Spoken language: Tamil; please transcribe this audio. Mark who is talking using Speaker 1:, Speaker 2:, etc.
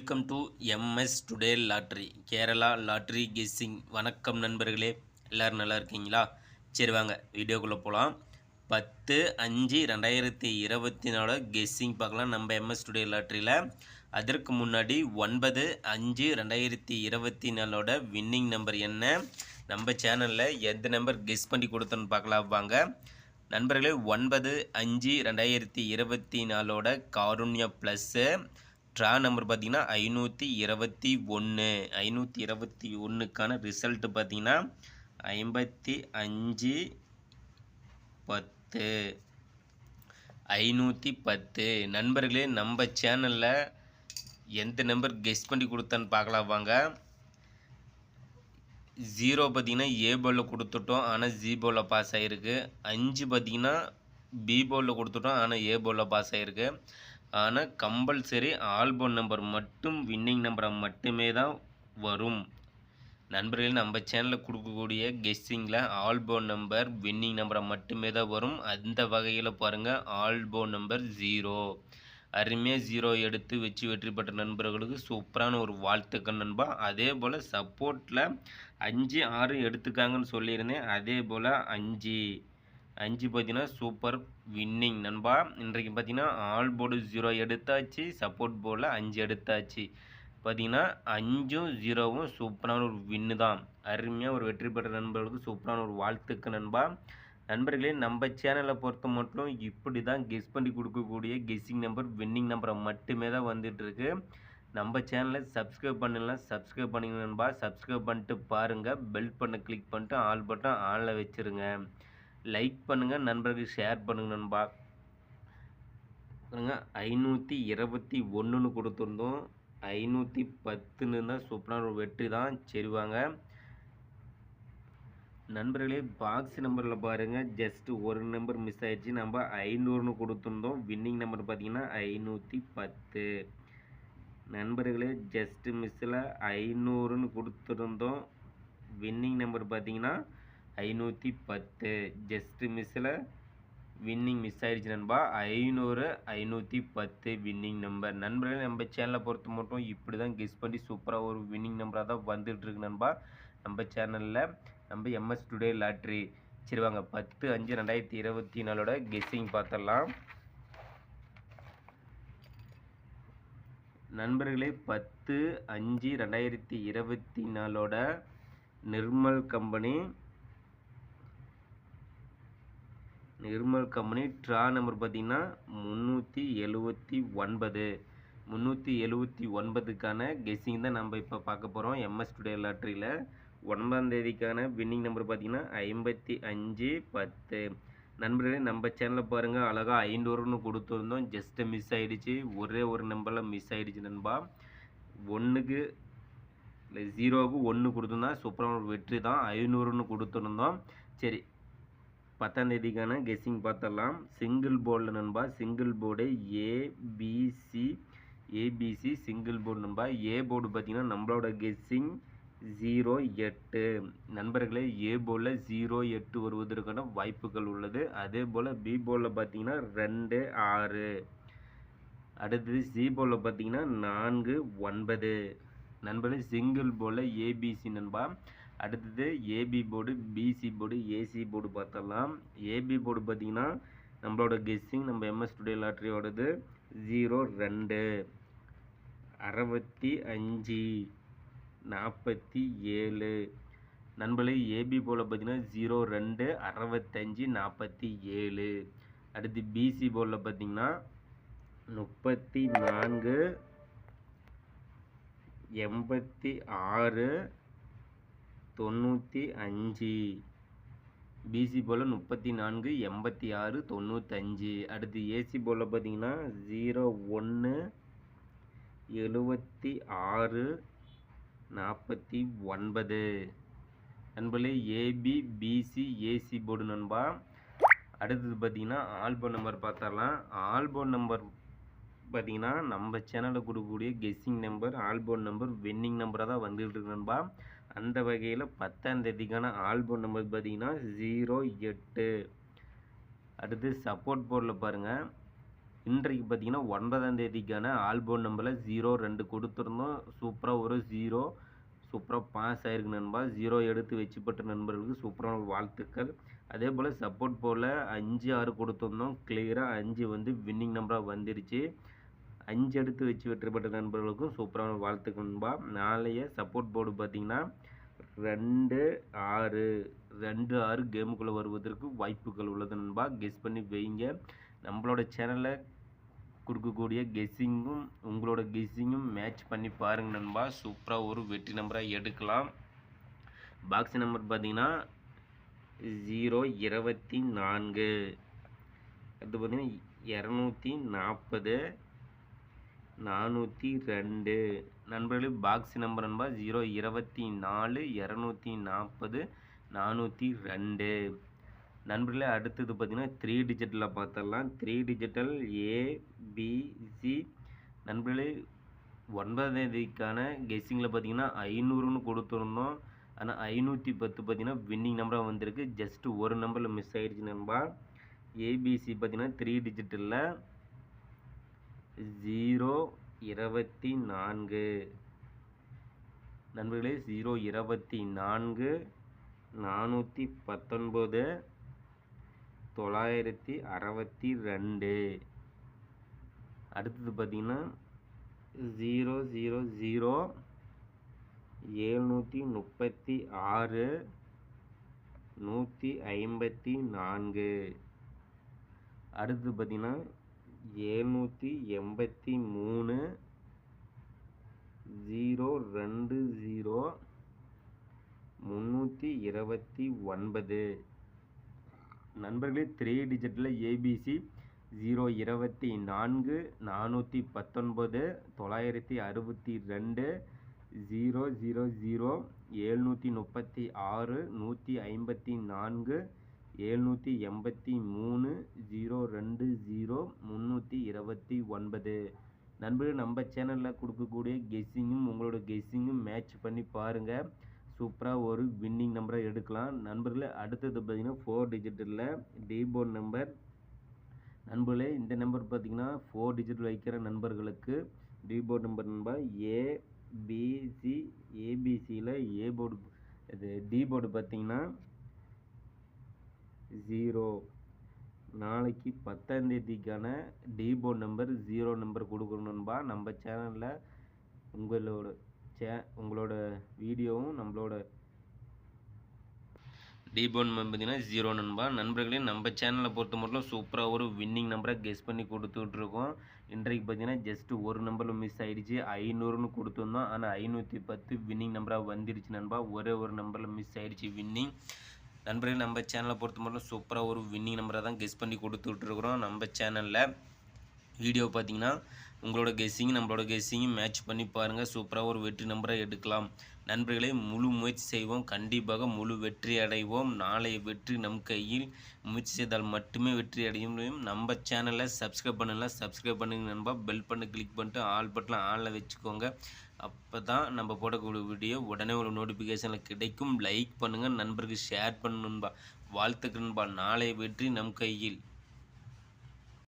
Speaker 1: Welcome to MS today lottery Kerala lottery guessing. வணக்கம் நண்பர்களே, எல்லோரும் நல்லா இருக்கீங்களா? சரி வாங்க வீடியோக்குள்ளே போகலாம். 10/5/2024 கெஸ்ஸிங் பார்க்கலாம் நம்ம எம்எஸ் டுடே லாட்ரியில். அதற்கு முன்னாடி 9/5/2024 வின்னிங் நம்பர் என்ன, நம்ம சேனலில் எந்த நம்பர் கெஸ் பண்ணி கொடுத்தோன்னு பார்க்கலாம் வாங்க நண்பர்களே. 9/5/2024 காருண்யா ப்ளஸ்ஸு ட்ரா நம்பர் பார்த்தீங்கன்னா 521. 521க்கான ரிசல்ட்டு பார்த்தீங்கன்னா 5510. 510 நண்பர்களே, நம்ம சேனலில் எந்த நம்பர் கெஸ் பண்ணி கொடுத்தான்னு பார்க்கலாம் வாங்க. 0 பார்த்தீங்கன்னா ஏ போலில் கொடுத்துட்டோம், ஆனால் ஜி போலில் பாஸ் ஆகிருக்கு. 5 பார்த்தீங்கன்னா பி போலில் கொடுத்துட்டோம், ஆனால் ஏ போலில் பாஸ் ஆகிருக்கு. ஆனால் கம்பல்சரி ஆல்போன் நம்பர் மட்டும் வின்னிங் நம்பரை மட்டுமே தான் வரும் நண்பர்கள். நம்ம சேனலில் கொடுக்கக்கூடிய கெஸ்ஸிங்கில் ஆல்போன் நம்பர் வின்னிங் நம்பரை மட்டுமே தான் வரும். அந்த வகையில் பாருங்கள், ஆல்போன் நம்பர் 0 அருமையாக 0 எடுத்து வச்சு வெற்றி பெற்ற நண்பர்களுக்கு சூப்பரான ஒரு வாழ்த்துக்கள் நண்பா. அதே போல் சப்போர்ட்டில் 5 6 எடுத்துக்காங்கன்னு சொல்லியிருந்தேன். அதே போல் 5 பார்த்தீங்கன்னா சூப்பர் வின்னிங் நண்பா. இன்றைக்கு பார்த்தீங்கன்னா ஆல் போர்டு 0 எடுத்தாச்சு, சப்போர்ட் போர்டில் 5 எடுத்தாச்சு. பார்த்தீங்கன்னா 5ம் 0வும் சூப்பரான ஒரு வின்னு தான். அருமையாக ஒரு வெற்றி பெற்ற நண்பர்களுக்கு சூப்பரான ஒரு வாழ்த்துக்கள் நண்பா. நண்பர்களே, நம்ம சேனலை பொறுத்த மட்டும் இப்படி தான் கெஸ் பண்ணி கொடுக்கக்கூடிய கெஸ்ஸிங் நம்பர் வின்னிங் நம்பரை மட்டுமே தான் வந்துட்டுருக்கு. நம்ம சேனலை சப்ஸ்கிரைப் பண்ணலாம், சப்ஸ்கிரைப் பண்ணிங்க நண்பா. சப்ஸ்கிரைப் பண்ணிட்டு பாருங்கள், பெல் பட்டனை கிளிக் பண்ணிட்டு ஆல் பட்டன் ஆனில் வச்சுருங்க. லைக் பண்ணுங்கள் நண்பர்களுக்கு, ஷேர் பண்ணுங்கள் நண்பா. 521 கொடுத்துருந்தோம், 510 தான் சூப்பரான ஒரு வெற்றி தான். சரி வாங்க நண்பர்களே, பாக்ஸ் நம்பரில் பாருங்கள், ஜஸ்ட் ஒரு நம்பர் மிஸ் ஆகிடுச்சு. நம்ம 500 கொடுத்துருந்தோம், வின்னிங் நம்பர் பார்த்தீங்கன்னா 510 நண்பர்களே. ஜஸ்ட் மிஸ்ஸில் 500 கொடுத்துருந்தோம், வின்னிங் நம்பர் பார்த்தீங்கன்னா 510. ஜஸ்ட் மிஸ்ஸில் வின்னிங் மிஸ் ஆகிடுச்சு நண்பா. 500 510 வின்னிங் நம்பர். நண்பர்களே, நம்ம சேனலை பொறுத்த மட்டும் இப்படி தான் கெஸ் பண்ணி சூப்பராக ஒரு வின்னிங் நம்பராக தான் வந்துட்டுருக்கு நண்பா நம்ம சேனலில், நம்ம எம்எஸ் டுடே லாட்ரி. சரி வாங்க 10/5/2024 கெஸ்ஸிங் பார்த்துடலாம் நண்பர்களே. 10/5/2024 நிர்மல் கம்பெனி ட்ரா நம்பர் பார்த்தீங்கன்னா 379. 379க்கான கெஸ்ஸிங் தான் நம்ம இப்போ பார்க்க போகிறோம் எம்எஸ் டுடே லாட்ரியில். 9ஆம் தேதிக்கான வின்னிங் நம்பர் பார்த்தீங்கன்னா 5510 நண்பர்களே. நம்ம சேனலில் பாருங்கள், அழகாக 500 கொடுத்துருந்தோம், ஜஸ்ட்டு மிஸ் ஆகிடுச்சு. ஒரே ஒரு நம்பரில் மிஸ் ஆகிடுச்சு நண்பா. 1க்கு இல்லை 0க்கு 1 கொடுத்துருந்தா சூப்பரான ஒரு வெற்றி தான். 500 கொடுத்துருந்தோம். சரி, 10ஆம் தேதிக்கான கெஸ்ஸிங் பார்த்துடலாம். சிங்கிள் போர்டில் நண்பா, single board ABC single board நண்பா. ஏ போர்டு பார்த்தீங்கன்னா நம்மளோட கெஸ்ஸிங் 08 நண்பர்களே. ஏ போர்டில் 08 வருவதற்கான வாய்ப்புகள் உள்ளது. அதே போல் பி போர்டில் பார்த்தீங்கன்னா 2 6. அடுத்தது சி போர்டில் பார்த்தீங்கன்னா 4 9 நண்பர்களே. சிங்கிள் போர்டில் ஏபிசி நண்பா. அடுத்தது AB board, BC board, AC board பார்த்தலாம். ஏபி போர்டு பார்த்தீங்கன்னா நம்மளோட கெஸ்ஸிங் நம்ம எம்எஸ் டுடே லாட்ரியோடது 02 65 47 நண்பர்களே. ஏபி போர்டில் பார்த்தீங்கன்னா 02 65 47. அடுத்து பிசி போர்டில் பார்த்தீங்கன்னா 34 86 95. பிசி போல் 34 86 95. அடுத்து ஏசி போல் பார்த்தீங்கன்னா 01 76 49 நண்பர்களே. ஏபி பிசி ஏசி போர்டு நண்பா. அடுத்தது பார்த்தீங்கன்னா ஆல்போன் நம்பர் பார்த்தரலாம். ஆல்போன் நம்பர் பார்த்தீங்கன்னா நம்ம சேனலில் கொடுக்கக்கூடிய கெஸ்ஸிங் நம்பர் ஆல்போன் நம்பர் வின்னிங் நம்பராக தான் வந்துட்டு இருக்கு நண்பா. அந்த வகையில் 10ஆம் தேதிக்கான ஆல்போன் நம்பர் பார்த்தீங்கன்னா 08. அடுத்து சப்போர்ட் போர்டில் பாருங்கள், இன்றைக்கு பார்த்தீங்கன்னா 9ஆம் தேதிக்கான ஆல்போன் நம்பரில் 0-2 கொடுத்துருந்தோம். சூப்பராக ஒரு 0 சூப்பராக பாஸ் ஆயிருக்கு நண்பா. 0 எடுத்து வெற்றிப்பட்ட நண்பர்களுக்கு சூப்பரான வாழ்த்துக்கள். அதே போல் சப்போர்ட் போல் 5-6 கொடுத்துருந்தோம். கிளியராக 5 வந்து வின்னிங் நம்பராக வந்துருச்சு. 5 எடுத்து வச்சு வெற்றி பெற்ற நண்பர்களுக்கும் சூப்பரான வாழ்த்துக்கள் நண்பா. நாளைய சப்போர்ட் போர்டு பார்த்தீங்கன்னா 2-6 கேமுக்குள்ளே வருவதற்கு வாய்ப்புகள் உள்ளது நண்பா. கெஸ் பண்ணி வைங்க. நம்மளோட சேனலில் கொடுக்கக்கூடிய கெஸ்ஸிங்கும் உங்களோட கெஸ்ஸிங்கும் மேட்ச் பண்ணி பாருங்கள் நண்பா. சூப்பராக ஒரு வெற்றி நம்பராக எடுக்கலாம். பாக்ஸ் நம்பர் பார்த்தீங்கன்னா 0-24, அடுத்து பார்த்தீங்கன்னா 240, 402 நண்பர்களே. பாக்ஸ் நம்பர் நண்பா 0-24, 240, 402 நண்பர்களே. அடுத்தது பார்த்தீங்கன்னா 3 டிஜிட்டில் பார்த்துடலாம். 3 டிஜிட்டல் ABC நண்பர்களே. 9ஆம் தேதிக்கான கெஸ்ஸிங்கில் பார்த்தீங்கன்னா 500ன்னு கொடுத்துருந்தோம். ஆனால் 510 பார்த்தீங்கன்னா வின்னிங் நம்பராக வந்திருக்கு. ஜஸ்ட் ஒரு நம்பரில் மிஸ் ஆகிடுச்சு நண்பா. ABC பார்த்தீங்கன்னா 3 டிஜிட்டலில் 0-24 நண்பர்களே. 0-24, 419, 962 அடுத்தது பார்த்தீங்கன்னா 0-0-0, 736, 154 அடுத்தது பார்த்தீங்கன்னா 783, 020, 329 நண்பர்களே. 3 டிஜிட்டில் ABC 0-24, 419, 962, 000, 736, 154, 783, 020, 329 நண்பர்கள். நம்ம சேனலில் கொடுக்கக்கூடிய கெஸ்ஸிங்கும் உங்களோட கெஸ்ஸிங்கும் மேட்ச் பண்ணி பாருங்கள். சூப்பராக ஒரு வின்னிங் நம்பரை எடுக்கலாம் நண்பர்களே. அடுத்தது பார்த்தீங்கன்னா 4 டிஜிட்டில் டிபோர்ட் நம்பர் நண்பர்களே. இந்த நம்பர் பார்த்தீங்கன்னா 4 டிஜிட் வைக்கிற நண்பர்களுக்கு டிபோர்ட் நம்பர் நண்பா ஏபிசியில் ஏ போர்டு இது டி போர்டு பார்த்தீங்கன்னா 0. நாளைக்கு 10ஆம் தேதிக்கான டிபோர்ட் நம்பர் 0 நம்பர் கொடுக்கணும் நண்பா. நம்ம சேனலில் உங்களோட வீடியோவும் நம்மளோட டிபோர்ட் நம்பர் பார்த்தீங்கன்னா 0 நண்பா. நண்பர்களே, நம்ம சேனலை பொறுத்த மட்டும் சூப்பராக ஒரு வின்னிங் நம்பரை கெஸ் பண்ணி கொடுத்துட்ருக்கோம். இன்றைக்கு பார்த்தீங்கன்னா ஜஸ்ட் ஒரு நம்பரில் மிஸ் ஆகிடுச்சு. 500ன்னு கொடுத்துருந்தோம். ஆனால் 510 வின்னிங் நம்பராக வந்துடுச்சு நண்பா. ஒரே ஒரு நம்பரில் மிஸ் ஆகிடுச்சு வின்னிங். நண்பர்களே, நம்ம சேனலை பொறுத்த மட்டும் சூப்பராக ஒரு வின்னிங் நம்பரை தான் கெஸ் பண்ணி கொடுத்துட்ருக்குறோம். நம்ம சேனலில் வீடியோ பார்த்தீங்கன்னா உங்களோட கெஸ்ஸிங் நம்மளோட கெஸ்ஸிங்கும் மேட்ச் பண்ணி பாருங்கள். சூப்பராக ஒரு வெற்றி நம்பரை எடுக்கலாம் நண்பர்களே. முழு முயற்சி செய்வோம். கண்டிப்பாக முழு வெற்றி அடைவோம். நாளைய வெற்றி நம் கையில். முயற்சி செய்தால் மட்டுமே வெற்றி அடைய முடியும். நம்ம சேனலை சப்ஸ்கிரைப் பண்ணலாம், சப்ஸ்கிரைப் பண்ணுங்க நண்பா. பெல் பண்ணி கிளிக் பண்ணிட்டு ஆல் பட்டனை ஆனில் வச்சுக்கோங்க. அப்போ தான் நம்ம போடக்கூடிய வீடியோ உடனே ஒரு நோட்டிஃபிகேஷனில் கிடைக்கும். லைக் பண்ணுங்கள் நண்பருக்கு, ஷேர் பண்ணுங்க நண்பா. வாழ்த்துக்கள் நண்பா. நாளைய வெற்றி நம் கையில்.